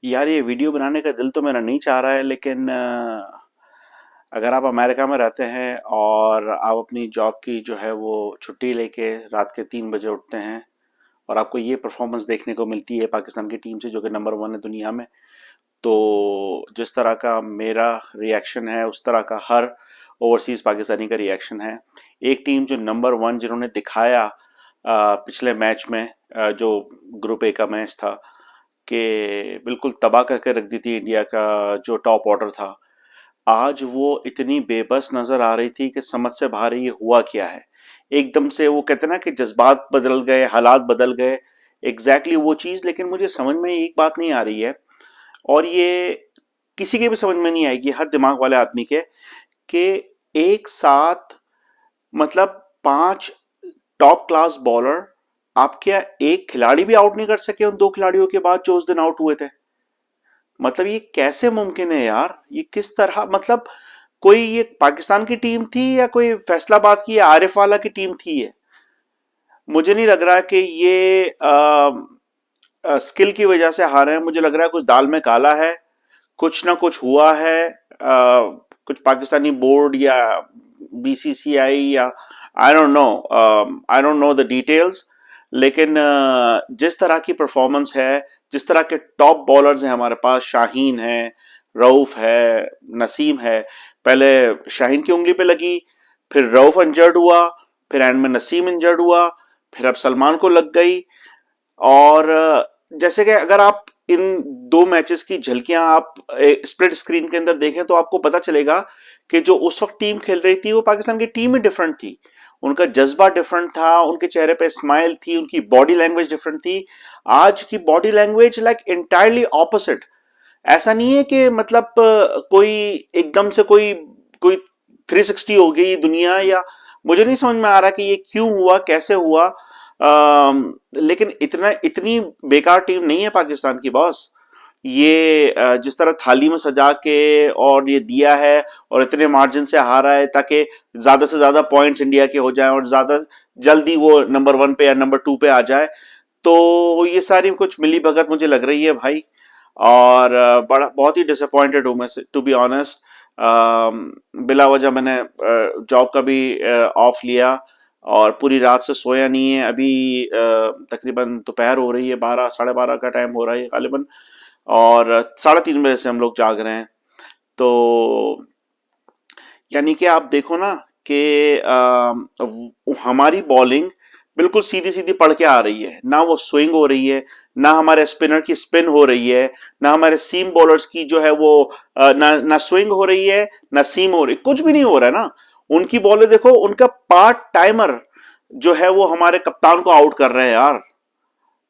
यार ये वीडियो बनाने का दिल तो मेरा नहीं चाह रहा है, लेकिन अगर आप अमेरिका में रहते हैं और आप अपनी जॉब की जो है वो छुट्टी लेके रात के 3 बजे उठते हैं और आपको ये परफॉर्मेंस देखने को मिलती है पाकिस्तान की टीम से, जो कि नंबर 1 है दुनिया में, तो जिस तरह का मेरा रिएक्शन है उस तरह का हर ओवरसीज पाकिस्तानी का रिएक्शन है। एक टीम जो नंबर 1 जिन्होंने दिखाया पिछले मैच में, जो ग्रुप ए का मैच था, कि बिल्कुल तबाह करके रख दी थी इंडिया का जो टॉप ऑर्डर था, आज वो इतनी बेबस नजर आ रही थी कि समझ से बाहर ये हुआ क्या है। एकदम से वो कहते हैं ना कि जज्बात बदल गए, हालात बदल गए, एग्जैक्टली वो चीज। लेकिन मुझे समझ में एक बात नहीं आ रही है, और ये किसी के भी समझ में नहीं आएगी, हर दिमाग वाले आदमी के, कि एक साथ मतलब 5 टॉप क्लास बॉलर, आप क्या एक खिलाड़ी भी आउट नहीं कर सके उन 2 खिलाड़ियों के बाद जो उस दिन आउट हुए थे? मतलब ये कैसे मुमकिन है यार? ये किस तरह, मतलब कोई ये पाकिस्तान की टीम थी या कोई फैसलाबाद की या आरिफ वाला की टीम थी ये? मुझे नहीं लग रहा कि ये स्किल की वजह से हारे हैं। मुझे लग रहा है कुछ दाल में काला है, कुछ ना कुछ हुआ है। कुछ पाकिस्तानी बोर्ड या बीसीसीआई या I don't know the details. लेकिन जिस तरह की परफॉर्मेंस है, जिस तरह के टॉप बॉलर्स हैं हमारे पास, शाहीन है, रऊफ है, नसीम है। पहले शाहीन की उंगली पे लगी, फिर रऊफ इंजर्ड हुआ, फिर एंड में नसीम इंजर्ड हुआ, फिर अब सलमान को लग गई। और जैसे कि अगर आप इन 2 मैचेस की झलकियां आप स्प्लिट स्क्रीन के अंदर देखें तो आपको पता चलेगा कि जो उस वक्त टीम खेल रही थी वो पाकिस्तान की टीम ही डिफरेंट थी। उनका जज्बा डिफरेंट था, उनके चेहरे पे स्माइल थी, उनकी बॉडी लैंग्वेज डिफरेंट थी। आज की body language like entirely opposite. ऐसा नहीं है कि मतलब कोई एकदम से कोई कोई 360 हो गई दुनिया, या मुझे नहीं समझ में आ रहा कि ये क्यों हुआ, कैसे हुआ। लेकिन इतनी बेकार टीम नहीं है पाकिस्तान की बॉस। ये जिस तरह थाली में सजा के और ये दिया है, और इतने मार्जिन से हारा है ताकि ज्यादा से ज्यादा पॉइंट्स इंडिया के हो जाएं और ज्यादा जल्दी वो नंबर 1 पे या नंबर 2 पे आ जाए। तो ये सारी कुछ मिली भगत मुझे लग रही है भाई। और बड़ा बहुत ही डिसअपॉइंटेड हूं मैं, टू बी ऑनेस्ट। बिला वजह मैंने जॉब का भी ऑफ लिया और पूरी रात से सोया नहीं है। अभी तकरीबन दोपहर हो रही है, 12 साढ़े 12 का टाइम हो रहा है गालिबन, और 3:30 बजे से हम लोग जाग रहे हैं। तो यानी कि आप देखो ना कि हमारी बॉलिंग बिल्कुल सीधी सीधी पड़ के आ रही है, ना वो स्विंग हो रही है, ना हमारे स्पिनर की स्पिन हो रही है, ना हमारे सीम बॉलर्स की जो है वो ना स्विंग हो रही है, ना सीम हो रही, कुछ भी नहीं हो रहा है ना। उनकी बॉलें देखो, उनका पार्ट टाइमर जो है वो हमारे कप्तान को आउट कर रहे हैं यार।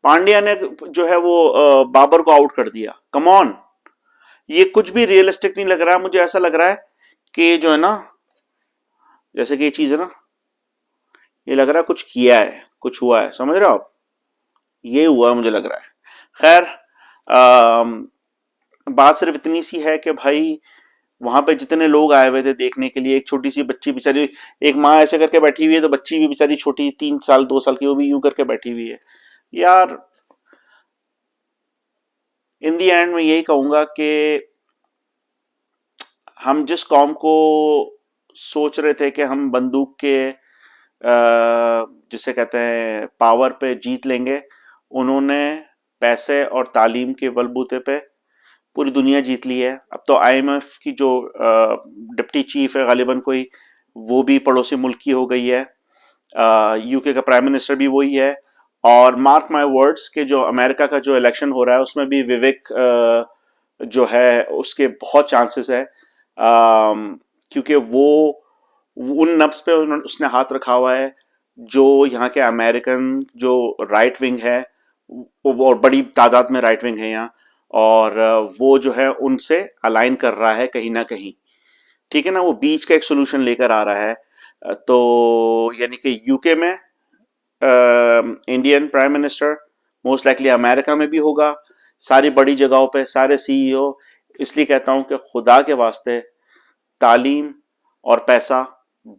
पांड्या ने जो है वो बाबर को आउट कर दिया। कम ऑन, ये कुछ भी रियलिस्टिक नहीं लग रहा है। मुझे ऐसा लग रहा है कि जो है ना, जैसे कि ये चीज है ना, ये लग रहा है कुछ किया है, कुछ हुआ है, समझ रहे हो आप? ये हुआ है मुझे लग रहा है। खैर, बात सिर्फ इतनी सी है कि भाई वहां पे जितने लोग आए हुए थे देखने के लिए, एक छोटी सी बच्ची बेचारी, एक माँ ऐसे करके बैठी हुई है, तो बच्ची भी बेचारी छोटी 3 साल 2 साल की, वो भी यूं करके बैठी हुई है यार। इन दी एंड मैं यही कहूंगा कि हम जिस कौम को सोच रहे थे कि हम बंदूक के जिसे कहते हैं पावर पे जीत लेंगे, उन्होंने पैसे और तालीम के बलबूते पे पूरी दुनिया जीत ली है। अब तो आईएमएफ की जो डिप्टी चीफ है गालिबन कोई, वो भी पड़ोसी मुल्क की हो गई है। यूके का प्राइम मिनिस्टर भी वही है। और मार्क माय वर्ड्स के जो अमेरिका का जो इलेक्शन हो रहा है उसमें भी विवेक जो है उसके बहुत चांसेस है। क्योंकि वो उन नब्स पे उसने हाथ रखा हुआ है जो यहाँ के अमेरिकन जो राइट विंग है, और बड़ी तादाद में राइट विंग है यहाँ, और वो जो है उनसे अलाइन कर रहा है कहीं ना कहीं। ठीक है ना, वो बीच का एक सोल्यूशन लेकर आ रहा है। तो यानी कि यूके में Indian prime minister, most likely America में भी होगा, सारी बड़ी जगहों पे सारे सीईओ। इसलिए कहता हूं कि खुदा के वास्ते तालीम और पैसा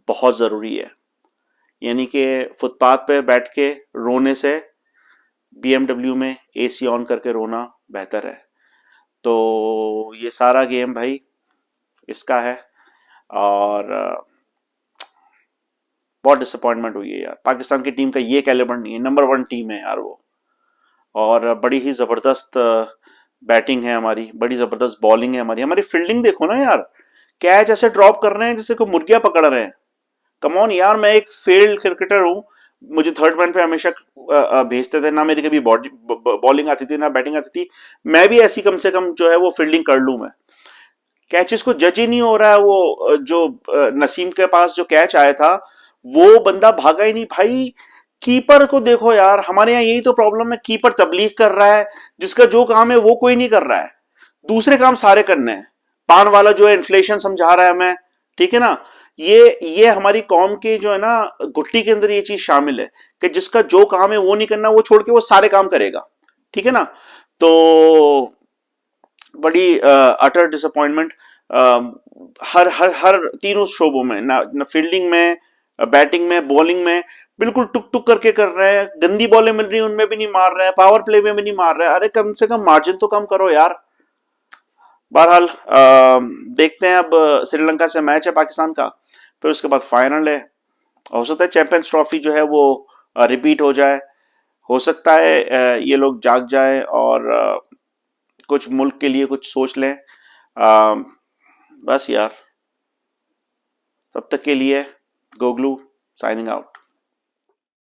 बहुत ज़रूरी है। यानी कि फुटपाथ पे बैठ के रोने से बीएमडब्ल्यू में एसी ऑन करके रोना बेहतर है। तो ये सारा गेम भाई इसका है। और बहुत डिसअपॉइंटमेंट हुई है यार, पाकिस्तान की टीम का ये कैलिबर नहीं है, नंबर वन टीम है यार वो। और बड़ी ही जबरदस्त बैटिंग है हमारी, बड़ी जबरदस्त बॉलिंग है हमारी, हमारी फील्डिंग देखो ना यार, कैच ऐसे ड्रॉप कर रहे हैं जैसे कोई मुर्गियां पकड़ रहे हैं। कम ऑन यार, मैं एक फील्ड क्रिकेटर हूँ, मुझे थर्ड मैन पे हमेशा भेजते थे ना, मेरी कभी बॉलिंग आती थी ना बैटिंग आती थी, मैं भी ऐसी कम से कम जो है वो फील्डिंग कर लूं मैं। कैचेस को जज ही नहीं हो रहा है, वो जो नसीम के पास जो कैच आया था, वो बंदा भागा ही नहीं भाई। कीपर को देखो यार, हमारे यहाँ यही तो प्रॉब्लम है, कीपर तबलीग कर रहा है, जिसका जो काम है वो कोई नहीं कर रहा है, दूसरे काम सारे करने हैं। पान वाला जो है इन्फ्लेशन समझा रहा है हमें, ठीक है ना। ये हमारी कौम के जो है ना गुट्टी के अंदर ये चीज शामिल है कि जिसका जो काम है वो नहीं करना, वो छोड़ के वो सारे काम करेगा, ठीक है ना। तो बड़ी अटर डिसअपॉइंटमेंट हर हर हर तीनों शोबों में ना, फील्डिंग में, बैटिंग में, बॉलिंग में, बिल्कुल टुक टुक करके कर रहे हैं। गंदी बॉलें मिल रही हैं उनमें भी नहीं मार रहे हैं, पावर प्ले में भी नहीं मार रहे हैं। अरे कम से कम मार्जिन तो कम करो यार। बहरहाल देखते हैं, अब श्रीलंका से मैच है पाकिस्तान का, फिर उसके बाद फाइनल है। हो सकता है चैंपियंस ट्रॉफी जो है वो रिपीट हो जाए, हो सकता है ये लोग जाग जाए और कुछ मुल्क के लिए कुछ सोच लें। अ, बस यार, तब तक के लिए गोगलू साइनिंग आउट।